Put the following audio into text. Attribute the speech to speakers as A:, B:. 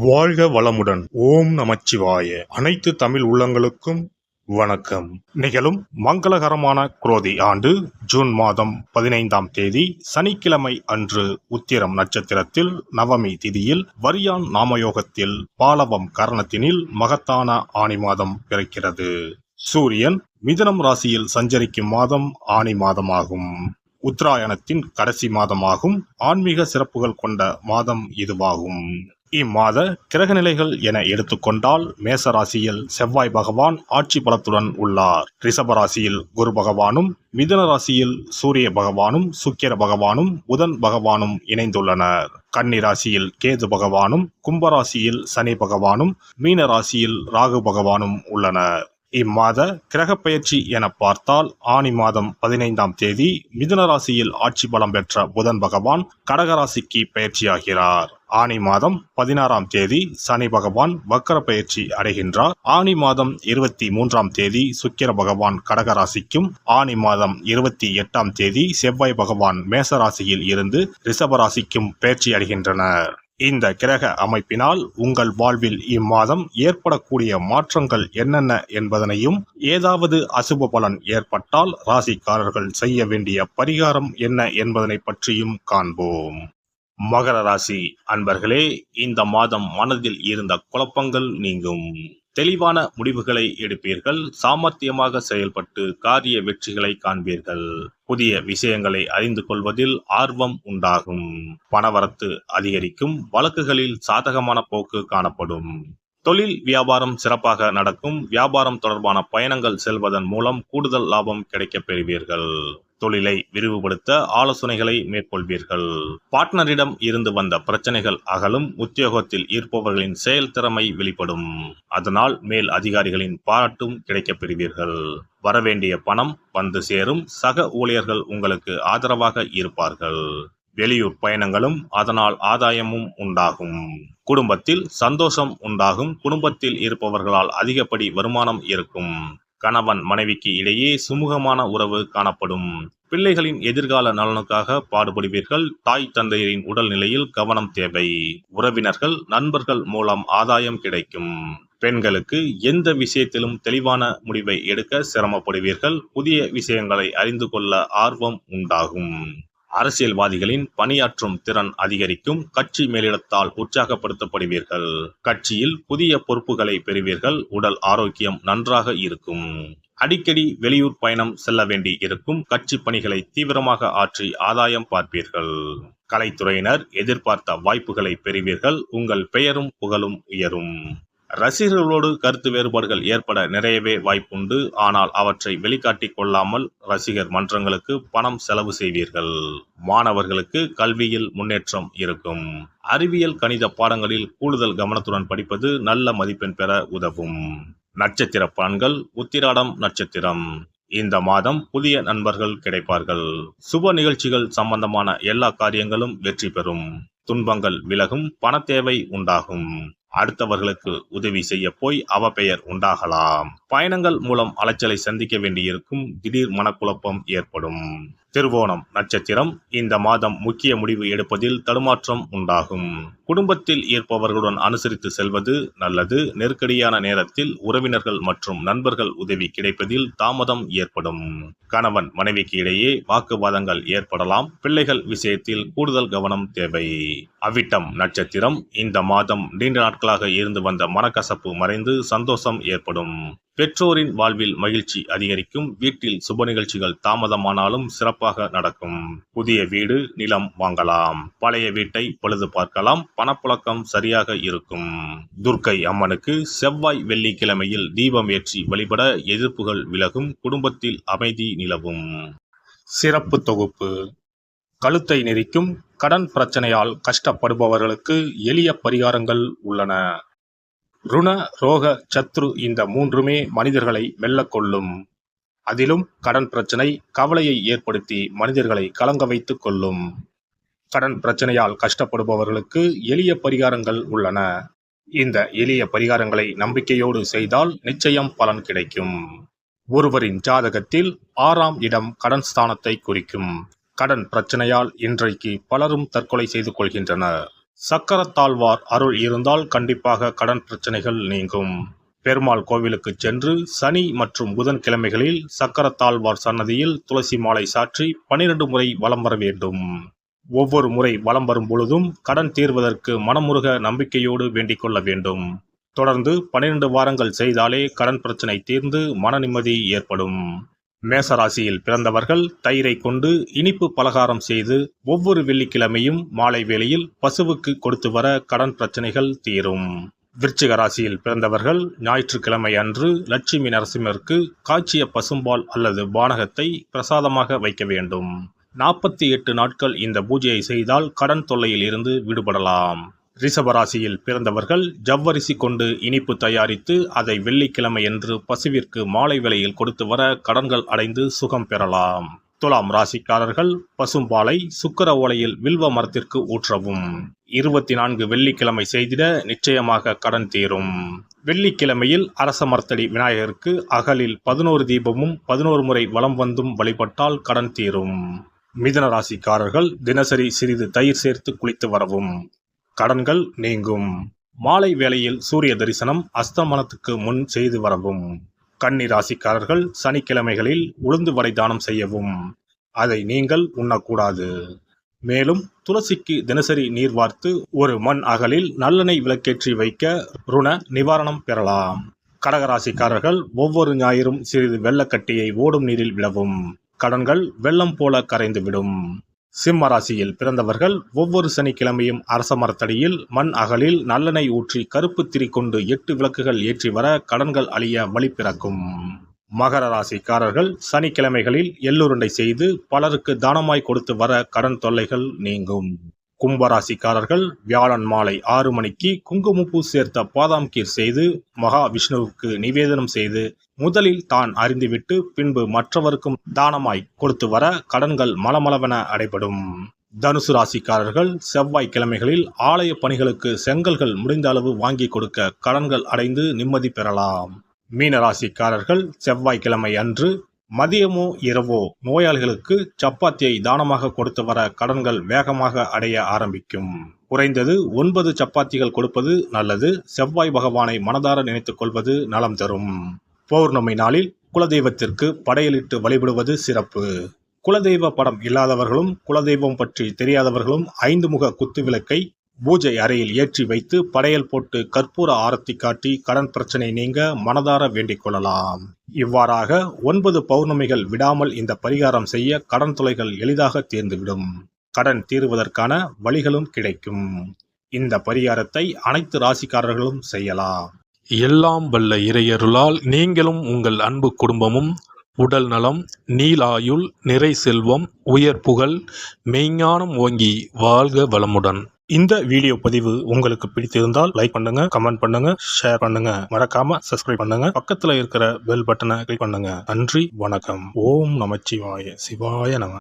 A: வாழ்க வளமுடன். ஓம் நமச்சிவாய. அனைத்து தமிழ் உள்ளங்களுக்கும் வணக்கம். நிகழும் மங்களகரமான குரோதி ஆண்டு ஜூன் மாதம் 15ஆம் தேதி சனிக்கிழமை அன்று உத்திரம் நட்சத்திரத்தில் நவமி திதியில் வரியான் நாமயோகத்தில் பாலவம் கரணத்தினில் மகத்தான ஆனி மாதம் பிறக்கிறது. சூரியன் மிதுனம் ராசியில் சஞ்சரிக்கும் மாதம் ஆனி மாதமாகும். உத்தராயணத்தின் கடைசி மாதமாகும். ஆன்மீக சிறப்புகள் கொண்ட மாதம் இதுவாகும். இம்மாத கிரகநிலைகள் என எடுத்துக்கொண்டால் மேசராசியில் செவ்வாய் பகவான் ஆட்சி பலத்துடன் உள்ளார். ரிஷபராசியில் குரு பகவானும், மிதுன ராசியில் சூரிய பகவானும், சுக்கிர பகவானும், புதன் பகவானும் இணைந்துள்ளனர். கன்னி ராசியில் கேது பகவானும், கும்பராசியில் சனி பகவானும், மீன ராசியில் ராகு பகவானும் உள்ளனர். இம்மாத கிரக பயிற்சி என பார்த்தால் ஆனி மாதம் 15ஆம் தேதி மிதுன ராசியில் ஆட்சி பலம் பெற்ற புதன் பகவான் கடகராசிக்கு பயிற்சியாகிறார். ஆனி மாதம் 16ஆம் தேதி சனி பகவான் வக்கர பயிற்சி அடைகின்றார். ஆனி மாதம் 23ஆம் தேதி சுக்கிர பகவான் கடகராசிக்கும், ஆனி மாதம் 28ஆம் தேதி செவ்வாய் பகவான் மேசராசியில் இருந்து ரிஷபராசிக்கும் பயிற்சி அடைகின்றனர். இந்த கிரக அமைப்பினால் உங்கள் வாழ்வில் இம்மாதம் ஏற்படக்கூடிய மாற்றங்கள் என்னென்ன என்பதனையும், ஏதாவது அசுப பலன் ஏற்பட்டால் ராசிக்காரர்கள் செய்ய வேண்டிய பரிகாரம் என்ன என்பதனை பற்றியும் காண்போம். மகர ராசி அன்பர்களே, இந்த மாதம் மனதில் இருந்த குழப்பங்கள் நீங்கும். தெளிவான முடிவுகளை எடுப்பீர்கள். சாமர்த்தியமாக செயல்பட்டு காரிய வெற்றிகளை காண்பீர்கள். புதிய விஷயங்களை அறிந்து கொள்வதில் ஆர்வம் உண்டாகும். பணவரத்து அதிகரிக்கும். வழக்குகளில் சாதகமான போக்கு காணப்படும். தொழில் வியாபாரம் சிறப்பாக நடக்கும். வியாபாரம் தொடர்பான பயணங்கள் செல்வதன் மூலம் கூடுதல் லாபம் கிடைக்கப் பெறுவீர்கள். தொழிலை விரிவுபடுத்த ஆலோசனைகளை மேற்கொள்வீர்கள். பார்ட்னரிடம் இருந்து வந்த பிரச்சனைகள் அகலும். உத்தியோகத்தில் இருப்பவர்களின் செயல்திறமை வெளிப்படும். அதனால் மேல் அதிகாரிகளின் பாராட்டும் கிடைக்கப் பெறுவீர்கள். வரவேண்டிய பணம் வந்து சேரும். சக ஊழியர்கள் உங்களுக்கு ஆதரவாக இருப்பார்கள். வெளியூர் பயணங்களும் அதனால் ஆதாயமும் உண்டாகும். குடும்பத்தில் சந்தோஷம் உண்டாகும். குடும்பத்தில் இருப்பவர்களால் அதிகப்படி வருமானம் இருக்கும். கணவன் மனைவிக்கு இடையே சுமூகமான உறவு காணப்படும். பிள்ளைகளின் எதிர்கால நலனுக்காக பாடுபடுவீர்கள். தாய் தந்தையரின் உடல் நிலையில் கவனம் தேவை. உறவினர்கள் நண்பர்கள் மூலம் ஆதாயம் கிடைக்கும். பெண்களுக்கு எந்த விஷயத்திலும் தெளிவான முடிவை எடுக்க சிரமப்படுவீர்கள். புதிய விஷயங்களை அறிந்து கொள்ள ஆர்வம் உண்டாகும். அரசியல்வாதிகளின் பணியாற்றும் திறன் அதிகரிக்கும். கட்சி மேலிடத்தால் உற்சாகப்படுத்தப்படுவீர்கள். கட்சியில் புதிய பொறுப்புகளை பெறுவீர்கள். உடல் ஆரோக்கியம் நன்றாக இருக்கும். அடிக்கடி வெளியூர் பயணம் செல்ல வேண்டி இருக்கும். கட்சி பணிகளை தீவிரமாக ஆற்றி ஆதாயம் பார்ப்பீர்கள். கலைத்துறையினர் எதிர்பார்த்த வாய்ப்புகளை பெறுவீர்கள். உங்கள் பெயரும் புகழும் உயரும். ரசிகர்களோடு கருத்து வேறுபாடுகள் ஏற்பட நிறையவே வாய்ப்புண்டு. ஆனால் அவற்றை வெளிக்காட்டிக் கொள்ளாமல் ரசிகர் மன்றங்களுக்கு பணம் செலவு செய்வீர்கள். மாணவர்களுக்கு கல்வியில் முன்னேற்றம் இருக்கும். அறிவியல் கணித பாடங்களில் கூடுதல் கவனத்துடன் படிப்பது நல்ல மதிப்பெண் பெற உதவும். நட்சத்திர பலன்கள். உத்திராடம் நட்சத்திரம். இந்த மாதம் புதிய நண்பர்கள் கிடைப்பார்கள். சுப நிகழ்ச்சிகள் சம்பந்தமான எல்லா காரியங்களும் வெற்றி பெறும். துன்பங்கள் விலகும். பண தேவை உண்டாகும். அடுத்தவர்களுக்கு உதவி செய்ய போய் அவப்பெயர் உண்டாகலாம். பயணங்கள் மூலம் அலைச்சலை சந்திக்க வேண்டியிருக்கும். திடீர் மனக்குழப்பம் ஏற்படும். திருவோணம் நட்சத்திரம். இந்த மாதம் முக்கிய முடிவு எடுப்பதில் தடுமாற்றம் உண்டாகும். குடும்பத்தில் இருப்பவர்களுடன் அனுசரித்து செல்வது நல்லது. நெருக்கடியான நேரத்தில் உறவினர்கள் மற்றும் நண்பர்கள் உதவி கிடைப்பதில் தாமதம் ஏற்படும். கணவன் மனைவிக்கு இடையே வாக்குவாதங்கள் ஏற்படலாம். பிள்ளைகள் விஷயத்தில் கூடுதல் கவனம் தேவை. அவிட்டம் நட்சத்திரம். இந்த மாதம் நீண்ட நாட்களாக இருந்து வந்த மனக்கசப்பு மறைந்து சந்தோஷம் ஏற்படும். பெற்றோரின் வாழ்வில் மகிழ்ச்சி அதிகரிக்கும். வீட்டில் சுப நிகழ்ச்சிகள் தாமதமானாலும் சிறப்பாக நடக்கும். புதிய வீடு நிலம் வாங்கலாம். பழைய வீட்டை பழுது பார்க்கலாம். பணப்புழக்கம் சரியாக இருக்கும். துர்க்கை அம்மனுக்கு செவ்வாய் வெள்ளிக்கிழமையில் தீபம் ஏற்றி வழிபட எதிர்ப்புகள் விலகும். குடும்பத்தில் அமைதி நிலவும். சிறப்பு தொகுப்பு. கழுத்தை நெரிக்கும் கடன் பிரச்சனையால் கஷ்டப்படுபவர்களுக்கு எளிய பரிகாரங்கள் உள்ளன. ருண ரோக சத்ரு இந்த மூன்றுமே மனிதர்களை வெல்லக்கொள்ளும். அதிலும் கடன் பிரச்சனை கவலையை ஏற்படுத்தி மனிதர்களை கலங்க வைத்துக் கொள்ளும். கடன் பிரச்சனையால் கஷ்டப்படுபவர்களுக்கு எளிய பரிகாரங்கள் உள்ளன. இந்த எளிய பரிகாரங்களை நம்பிக்கையோடு செய்தால் நிச்சயம் பலன் கிடைக்கும். ஒருவரின் ஜாதகத்தில் 6ஆம் இடம் கடன் ஸ்தானத்தை குறிக்கும். கடன் பிரச்சனையால் இன்றைக்கு பலரும் தற்கொலை செய்து கொள்கின்றனர். சக்கரத்தாழ்வார் அருள் இருந்தால் கண்டிப்பாக கடன் பிரச்சனைகள் நீங்கும். பெருமாள் கோவிலுக்கு சென்று சனி மற்றும் புதன்கிழமைகளில் சக்கரத்தாழ்வார் சன்னதியில் துளசி மாலை சாற்றி 12 முறை வலம் வர வேண்டும். ஒவ்வொரு முறை வலம் வரும் பொழுதும் கடன் தீர்வதற்கு மனமுருக நம்பிக்கையோடு வேண்டிக் கொள்ள வேண்டும். தொடர்ந்து 12 வாரங்கள் செய்தாலே கடன் பிரச்சனை தீர்ந்து மன நிம்மதி ஏற்படும். மேசராசியில் பிறந்தவர்கள் தயிரை கொண்டு இனிப்பு பலகாரம் செய்து ஒவ்வொரு வெள்ளிக்கிழமையும் மாலை வேளையில் பசுவுக்கு கொடுத்து வர கடன் பிரச்சனைகள் தீரும். விருச்சிக ராசியில் பிறந்தவர்கள் ஞாயிற்றுக்கிழமை அன்று லட்சுமி நரசிம்மருக்கு காய்ச்சிய பசும்பால் அல்லது பானகத்தை பிரசாதமாக வைக்க வேண்டும். 48 நாட்கள் இந்த பூஜையை செய்தால் கடன் தொல்லையில் இருந்து விடுபடலாம். ரிஷபராசியில் பிறந்தவர்கள் ஜவ்வரிசி கொண்டு இனிப்பு தயாரித்து அதை வெள்ளிக்கிழமையன்று பசுவிற்கு மாலை வேளையில் கொடுத்து வர கடன்கள் அடைந்து சுகம் பெறலாம். துலாம் ராசிக்காரர்கள் பசும்பாலை சுக்கிர ஓலையில் வில்வ மரத்திற்கு ஊற்றவும். 24 வெள்ளிக்கிழமை செய்திட நிச்சயமாக கடன் தீரும். வெள்ளிக்கிழமையில் அரச மரத்தடி விநாயகருக்கு அகலில் 11 தீபமும் 11 முறை வலம் வந்தும் வழிபட்டால் கடன் தீரும். மிதுன ராசிக்காரர்கள் தினசரி சிறிது தயிர் சேர்த்து குளித்து வரவும். கடன்கள் நீங்கும். மாலை வேளையில் சூரிய தரிசனம் அஸ்தமனத்துக்கு முன் செய்து வரவும். கன்னி ராசிக்காரர்கள் சனிக்கிழமைகளில் உளுந்து வடை தானம் செய்யவும். அதை நீங்கள் உண்ணக்கூடாது. மேலும் துளசிக்கு தினசரி நீர் வார்த்து ஒரு மண் அகலில் நல்லெண்ணெய் விளக்கேற்றி வைக்க ருண நிவாரணம் பெறலாம். கடகராசிக்காரர்கள் ஒவ்வொரு ஞாயிறும் சிறிது வெள்ளக்கட்டியை ஓடும் நீரில் விடவும். கடன்கள் வெள்ளம் போல கரைந்துவிடும். சிம்ம ராசியில் பிறந்தவர்கள் ஒவ்வொரு சனிக்கிழமையும் அரச மரத்தடியில் மண் அகலில் நல்லெண்ணெய் ஊற்றி கருப்பு திரி கொண்டு 8 விளக்குகள் ஏற்றி வர கடன்கள் அழிய வழி பிறக்கும். மகர ராசிக்காரர்கள் சனிக்கிழமைகளில் எள்ளுருண்டை செய்து பலருக்கு தானமாய் கொடுத்து வர கடன் தொல்லைகள் நீங்கும். கும்பராசிக்காரர்கள் வியாழன் மாலை 6 மணிக்கு குங்குமப்பூ சேர்த்த பாதாம் கீர் செய்து மகா விஷ்ணுவுக்கு நிவேதனம் செய்து முதலில் தான் அறிந்துவிட்டு பின்பு மற்றவருக்கும் தானமாய் கொடுத்து வர கடன்கள் மலமளவென அடைபடும். தனுசு ராசிக்காரர்கள் செவ்வாய்க்கிழமைகளில் ஆலய பணிகளுக்கு செங்கல்கள் முடிந்த அளவு வாங்கி கொடுக்க கடன்கள் அடைந்து நிம்மதி பெறலாம். மீன ராசிக்காரர்கள் செவ்வாய்க்கிழமை அன்று மதியமோ இரவோ நோயாளிகளுக்கு சப்பாத்தியை தானமாக கொடுத்து வர கடன்கள் வேகமாக அடைய ஆரம்பிக்கும். குறைந்தது 9 சப்பாத்திகள் கொடுப்பது நல்லது. செவ்வாய் பகவானை மனதார நினைத்துக் கொள்வது நலம் தரும். பௌர்ணமி நாளில் குலதெய்வத்திற்கு படையலிட்டு வழிபடுவது சிறப்பு. குலதெய்வ படம் இல்லாதவர்களும் குலதெய்வம் பற்றி தெரியாதவர்களும் 5 முக குத்து விளக்கை பூஜை அறையில் ஏற்றி வைத்து படையல் போட்டு கற்பூர ஆரத்தி காட்டி கடன் பிரச்சனை நீங்க மனதார வேண்டிக் கொள்ளலாம். இவ்வாறாக 9 பௌர்ணமிகள் விடாமல் இந்த பரிகாரம் செய்ய கடன் தொல்லைகள் எளிதாக தீர்ந்துவிடும். கடன் தீர்வதற்கான வழிகளும் கிடைக்கும். இந்த பரிகாரத்தை அனைத்து ராசிக்காரர்களும் செய்யலாம்.
B: எல்லாம் வல்ல இறையருளால் நீங்களும் உங்கள் அன்பு குடும்பமும் உடல் நலம், நீலாயுள், நிறை செல்வம், உயர் புகழ், மெய்ஞானம் ஓங்கி வாழ்க வளமுடன்.
A: இந்த வீடியோ பதிவு உங்களுக்கு பிடித்திருந்தால் லைக் பண்ணுங்க, கமெண்ட் பண்ணுங்க, ஷேர் பண்ணுங்க, மறக்காம சப்ஸ்கிரைப் பண்ணுங்க, பக்கத்துல இருக்கிற பெல் பட்டனை கிளிக் பண்ணுங்க. நன்றி, வணக்கம். ஓம் நமச்சிவாய. சிவாய நம.